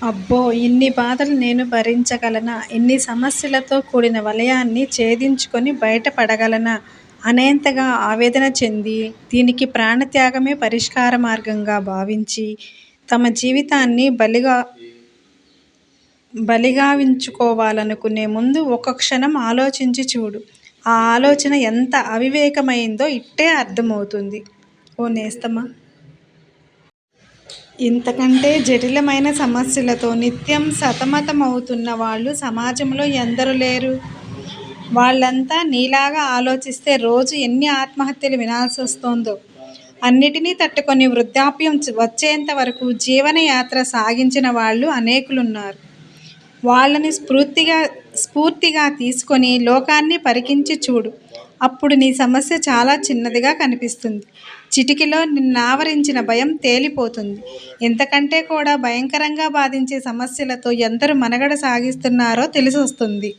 అబ్బో! ఇన్ని బాధలు నేను భరించగలనా? ఇన్ని సమస్యలతో కూడిన వలయాన్ని ఛేదించుకొని బయట పడగలనా అనేంతగా ఆవేదన చెంది, దీనికి ప్రాణత్యాగమే పరిష్కార మార్గంగా భావించి, తమ జీవితాన్ని బలిగావించుకోవాలనుకునే ముందు ఒక్క క్షణం ఆలోచించి చూడు. ఆ ఆలోచన ఎంత అవివేకమైందో ఇట్టే అర్థమవుతుంది. ఓ నేస్తమా! ఇంతకంటే జటిలమైన సమస్యలతో నిత్యం సతమతమవుతున్న వాళ్ళు సమాజంలో ఎందరు లేరు? వాళ్ళంతా నీలాగా ఆలోచిస్తే రోజు ఎన్ని ఆత్మహత్యలు వినాల్సొస్తోందో. అన్నిటినీ తట్టుకొని వృద్ధాప్యం వచ్చేంత వరకు జీవనయాత్ర సాగించిన వాళ్ళు అనేకులున్నారు. వాళ్ళని స్ఫూర్తిగా తీసుకొని లోకాన్ని పరికించి చూడు. అప్పుడు నీ సమస్య చాలా చిన్నదిగా కనిపిస్తుంది. చిటికెలో నిన్నావరించిన భయం తేలిపోతుంది. ఇంతకంటే కూడా భయంకరంగా బాధించే సమస్యలతో ఎందరు మనుగడ సాగిస్తున్నారో తెలిసొస్తుంది.